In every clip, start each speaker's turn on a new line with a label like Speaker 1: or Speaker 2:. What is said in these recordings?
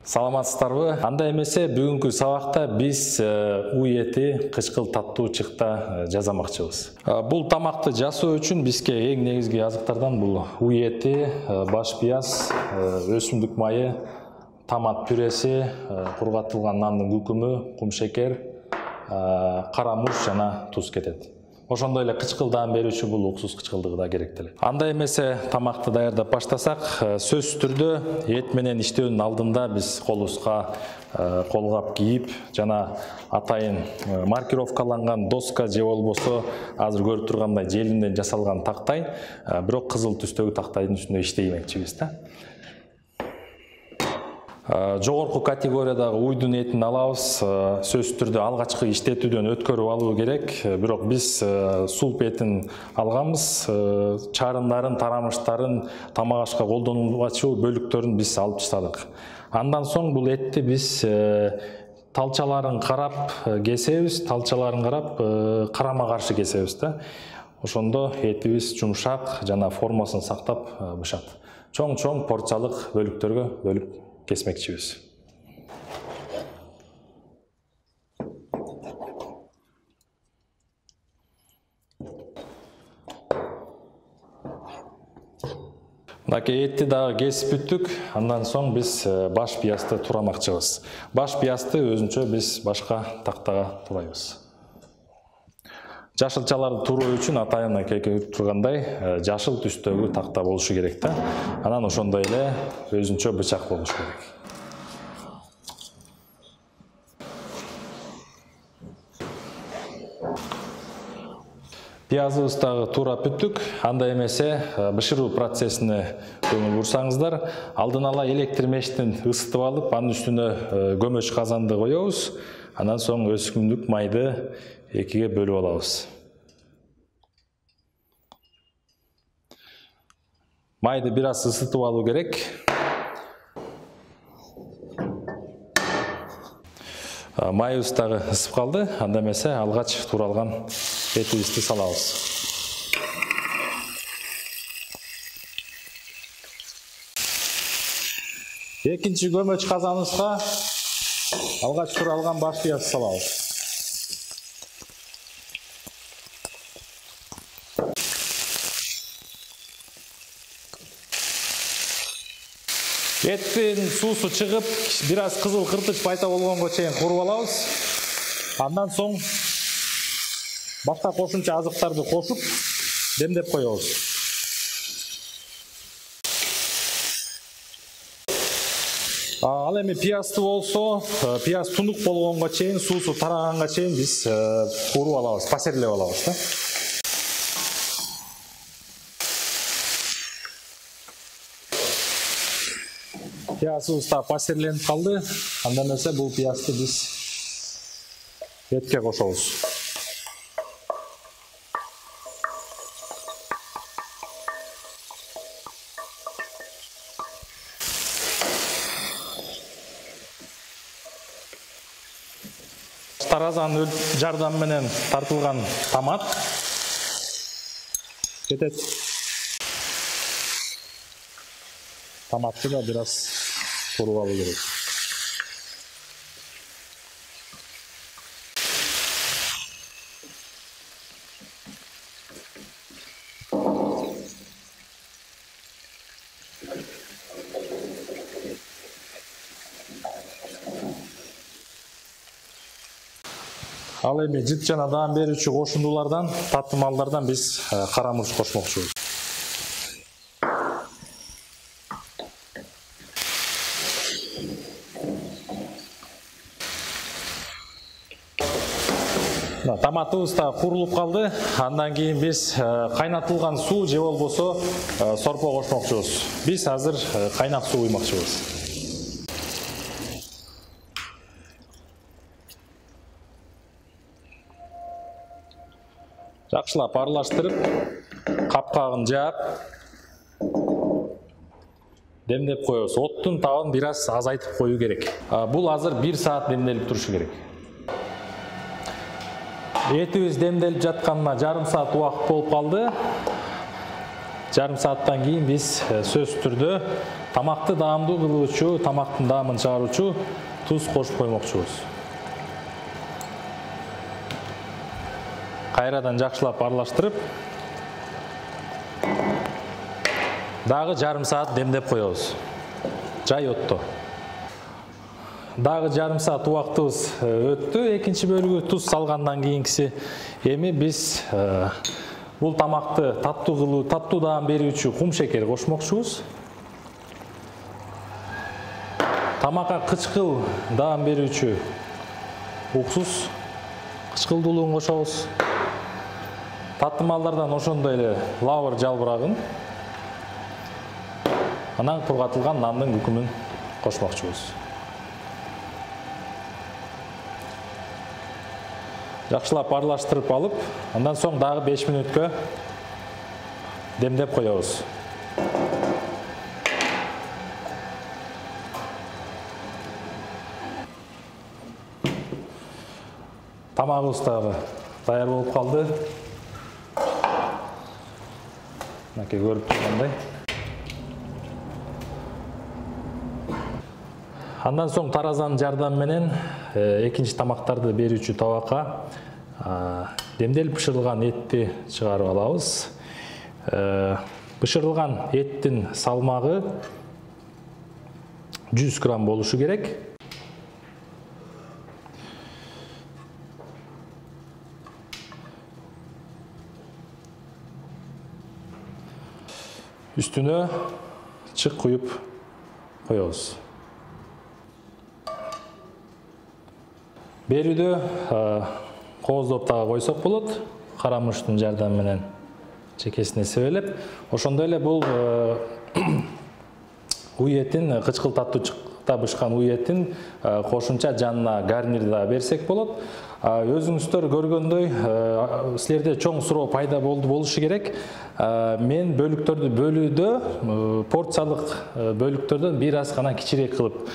Speaker 1: Саламатсыздарбы? Анда эмесе бүгүнкү сабакта биз уй эти кычкыл таттуучукта жасамакчыбыз. Бул тамакты жасоо үчүн бизге эң негизги азыктардан бул уй эти, баш пияз, өсүмдүк майы, томат пюреси, кургатылган нандын күкүмү, кумшекер, кара муз жана туз кетет. Ошондой эле кычкылдан берүүчү бул уксус кычкылдыгы да керектелет. Анда эмесе тамакты даярдап баштасак, сөзсүз түрдө эт менен иштөөнүн алдында биз колубузга колгап кийип жана атайын маркировкаланган доска же болбосо азыр көрүп тургандай желимден жасалган тактай, бирок кызыл түстөгү тактайдын үстүндө иштеймекчибиз да. Жогорку категориядагы уйдун этин алабыз, сөзсүз түрдө алгачкы иштетүүдөн өткөрүп алуу керек. Бирок биз сулп этин алганбыз, чарындарын, тарамыштарын, тамак ашка колдонулгачу бөлүктөрүн биз алып таштадык. Андан соң бул этти биз талчаларын карап кесебиз, талчаларын карап карама каршы кесебиз да. Ошондо этибиз жумшак жана формасын сактап бышат. Чоң-чоң порциялык бөлүктөргө бөлүп kesmekçiyiz. Etти дагы кесип бүттүк. Андан соң биз баш пиязды турамакчыбыз. Баш пиязды өзүнчө биз башка тактага турайбыз. Жашылчаларды туруу үчүн атайын көрүп тургандай жашыл түстөгү такта болушу керек да. Анан ошондой эле өзүнчө бычак болушу керек. Пиязыбыз дагы турап бүттүк. Анда эмесе бышыруу процессине көңүл бурсаңыздар, алдын ала электр мештин ысытып алып, анын үстүнө көмөч казанды коебуз. Андан соң өсүмдүк майды экиге бөлүп алабыз. Майды бир аз ысытып алуу керек. Майыбыз дагы ысып калды. Анда эмесе алгач туралган этибизди салабыз. Экинчи көмөч казаныбызга алгач туралган баш пиязды салабыз. Эттин суусу чыгып, бир аз кызыл кыртыч пайда болгонго чейин куруп алабыз. Андан соң башка кошумча азыктарды кошуп, демдеп коебуз. Ал эми пиязды болсо, пияз тунук болгонго чейин, суусу тараганга чейин биз куруп алабыз, пасерлеп алабыз да. Пиязыбыз да пасерленип калды. Анда эмесе бул пиязды биз этке кошобуз. Таразанын жардамы менен тартылган томат кетет. Томатты да бир аз куруп алуу керек. Ал эми жыт жана даам берүүчү кошундулардан, татымалдардан биз кара муз кошмокчубуз. Томатыбыз да курулуп калды. Андан кийин биз кайнатылган суу же болбосо сорпо кошмокчубуз. Биз азыр кайнак суу куймакчыбыз. Жакшылап аралаштырып, капкагын жаап, демдеп коебуз. Оттун табын бир аз азайтып коюу керек. Бул азыр 1 саат демделип турушу керек. Этибиз демделип жатканына жарым саат убакыт болуп калды. Жарым сааттан кийин биз сөзсүз түрдө Тамакты даамдуу кылуучу, тамактын даамын чыгаруучу туз кошуп коймокчубуз. Кайрадан жакшылап аралаштырып, дагы жарым саат демдеп коебуз. Жай отто. Дагы жарым саат убактыбыз өттү. Экинчи бөлүгү туз салгандан кийинкиси. Эми биз бул тамакты таттуу кылуу, таттуу даам берүүчү кум шекер кошмокчубуз. Тамакка кычкыл даам берүүчү уксус кычкылдуулугун кошобуз. Таттымалдардан ошондой эле лавр жалбырагын, анан кургатылган нандын күкүмүн кошмокчубуз. Жакшылап аралаштырып алып, андан соң дагы 5 мүнөткө демдеп коебуз. Тамагыбыз дагы даяр болуп калды. Мынакей көрүп тургандай. Андан соң таразанын жардамы менен экинчи тамактарды берүүчү табакка демделип бышырылган этти чыгарып алабыз. Бышырылган эттин салмагы 100 грамм болушу керек. Üstüne çık koyup koyuyoruz. Berüde kozdop dağı koysak bolot, karamuştun jardamı menен çekesine sebelep. Oşonda эле бул уетин, кычкыл таттуу бышкан уетин кошумча жанына гарнир да берсек болот. Өзүңүздөр көргөндөй, силерде чоң суроо пайда болушу керек. Мен бөлүктөрдү бөлүүдө, порциялык бөлүктөрдөн бир аз гана кичирээк кылып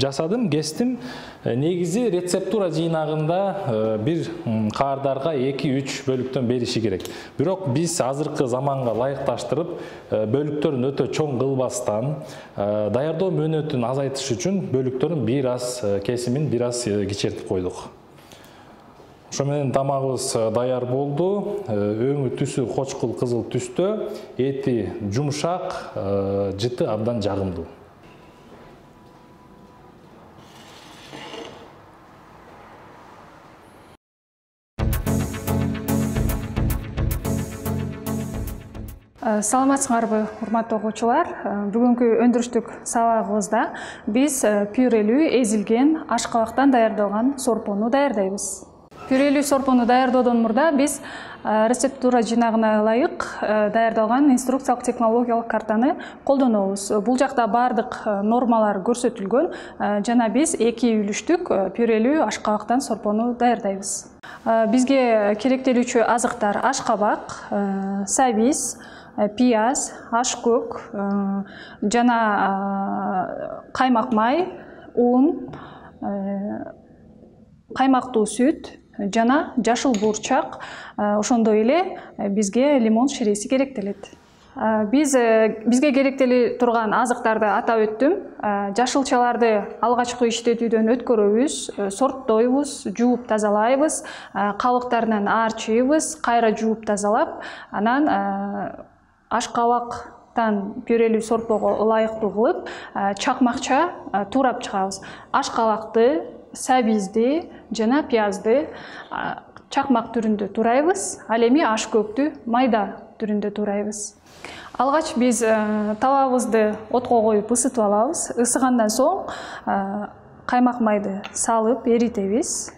Speaker 1: жасадым, кестим. Негизи рецептура жыйнагында бир каардарга 2-3 бөлүктөн бериши керек. Бирок биз азыркы заманга ылайыкташтырып, бөлүктөрүн өтө чоң кылбастан, даярдоо мөөнөтүн азайтыш үчүн бөлүктөрүн бир аз кесимин бир аз кичертип койдук. Ошо менен тамагыбыз даяр болду. Өңү түсү кочкул кызыл түстө, эти жумшак, жыты абдан жагымдуу.
Speaker 2: Саламатсыңарбы, урматтуу окуучулар. Бүгүнкү өндүрүштүк сабагыбызда биз пюрелүү эзилген ашкабактан даярдалган сорпону даярдайбыз. Пюрелүү сорпону даярдоодон мурда биз рецептура жыйнагына ылайык даярдалган инструкциялык технологиялык картаны колдонобуз. Бул жакта бардык нормалар көрсөтүлгөн жана биз 2 үлүштүк пюрелүү ашкабактан сорпону даярдайбыз. Бизге керектелүүчү азыктар ашкабак, сабиз, пияз, ашкөк, жана каймак май, ун, каймактуу сүт, жана жашыл бурчак, ошондой эле бизге лимон ширеси керектелет. Бизге керектели турган азыктарды атап өттүм. Жашылчаларды алгачкы иштетүүдөн өткөрөбүз, сорттойбуз, жууп тазалайбыз, кабыктарынан аарчыйбыз, кайра жууп тазалап, анан ашкабактан пюрелүү сорпого ылайыктуу кылып, чакмакча туурап чыгабыз. Ашкабакты, сабизди жана пиязды чакмак түрүндө турайбыз, ал эми ашкөктү майда түрүндө турайбыз. Алгач биз табабызды отко коюп ысытып алабыз. Ысыгандан соң каймак майды салып эритебиз.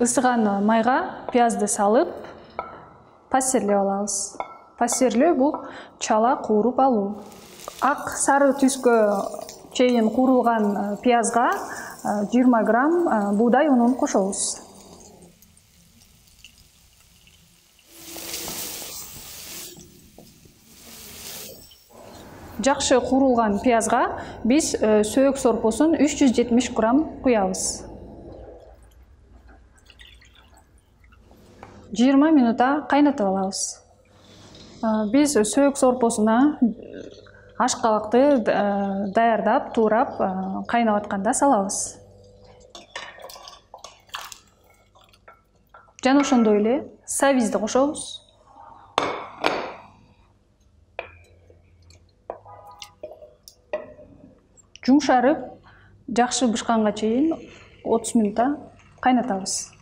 Speaker 2: Ысыган майга пиязды салып пастерлеп алабыз. Пастерлөө бул чала кууруп алуу. Ак сары түскө чейин куурулган пиязга 20 грамм буудай унун кошобуз. Жакшы куурулган пиязга биз сөөк сорпосун 370 грамм куябыз. 20 минутта кайнатып алабыз. Биз сөөк сорпосуна ашкалакты даярдап, туурап, кайнап атканда салабыз. Жана ошондой эле сабизди кошобуз. Жумшарып, жакшы бышканга чейин 30 минутта кайнатабыз.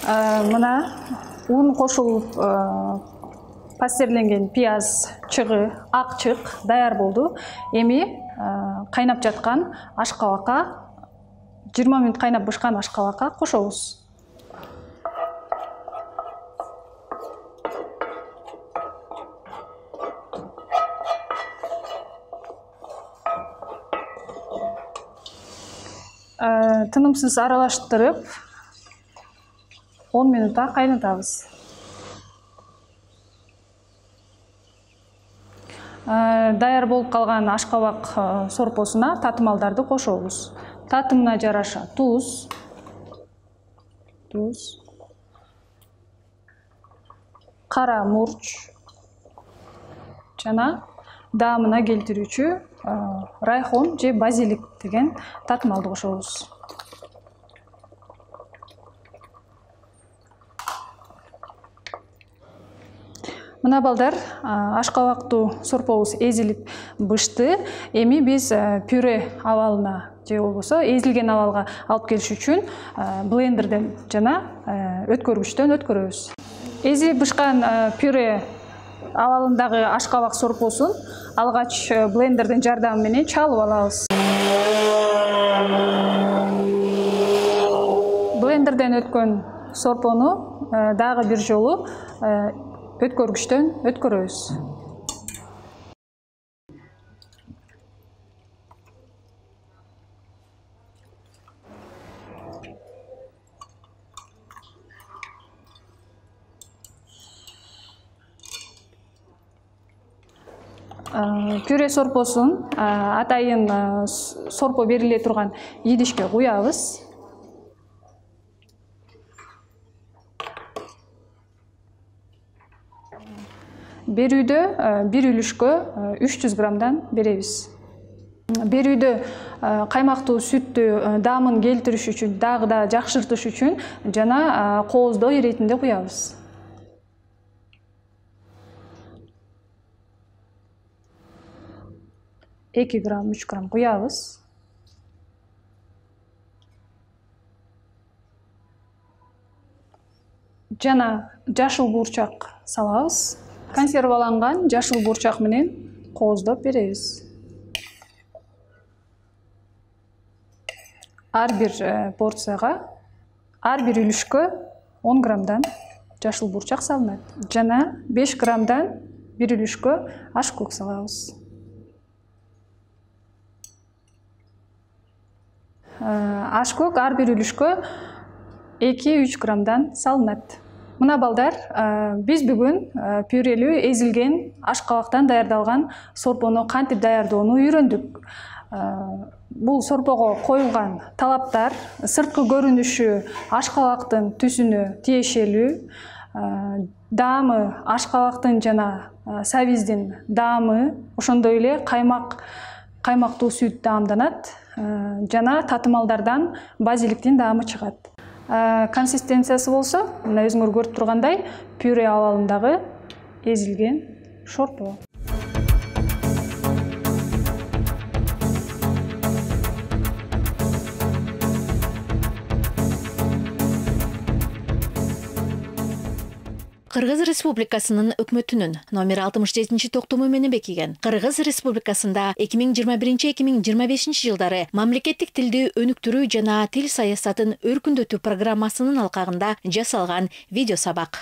Speaker 2: Мына un кошулуп, пастерленген пияз, чыгы, ак чык даяр болду. Эми кайнап жаткан ашкабакка, 20 минут кайнап бышкан ашкабакка кошобуз. Тынымсыз аралаштырып 10 минутта кайнатабыз. Даяр болуп калган ашкабак сорпосуна татымалдарды кошобуз. Татымына жараша туз, кара мурч жана даамына келтирүүчү райхон же базилик деген татымалды кошобуз. Мына балдар, ашкабактуу сорпобуз эзилип бышты. Эми биз пюре абалына же болбосо эзилген абалга алып келиш үчүн блендерден жана өткөргүчтөн өткөрөбүз. Эзилип бышкан пюре абалындагы ашкабак сорпосун алгач блендердин жардамы менен чалып алабыз. Блендерден өткөн сорпону дагы бир жолу өткөргүчтөн өткөрөбүз. Пюре сорпосун атайын сорпо бериле турган идишке куябыз. Берүүдө бир үлүшкө 300 граммдан беребиз. Берүүдө каймактуу сүттү даамын келтириш үчүн, дагы да жакшыртыш үчүн жана кооздоо иретинде куябыз. Эки грамм, 3 грамм куябыз. Жана жашыл бурчак салабыз. Консерваланган жашыл бурчак менен кооздоп беребиз. Ар бир порцияга, ар бир үлүшкө 10 граммдан жашыл бурчак салынат. Жана 5 граммдан бир үлүшкө ашкөк салабыз. Ашкөк ар бир үлүшкө 2-3 граммдан салынат. Мына балдар, биз бүгүн пюрелүү эзилген ашкабактан даярдалган сорпону кантип даярдоону үйрөндүк. Бул сорпого коюлган талаптар сырткы көрүнүшү ашкабактын түсүнө тиешелүү, даамы ашкабактын жана сабиздин даамы, ошондой эле каймактуу сүт даамданат, жана татымалдардан базиликтин даамы чыгат. Консистенциясы болсо, мына өзүңөр көрүп тургандай, пюре абалындагы эзилген шорпо.
Speaker 3: Кыргыз Республикасынын өкмөтүнүн номер 67 токтому менен бекиген Кыргыз Республикасында 2021-2025 жылдары мамлекеттик тилди өнүктүрүү жана тил саясатын өркүндөтүү программасынын алкагында жасалган видео сабак.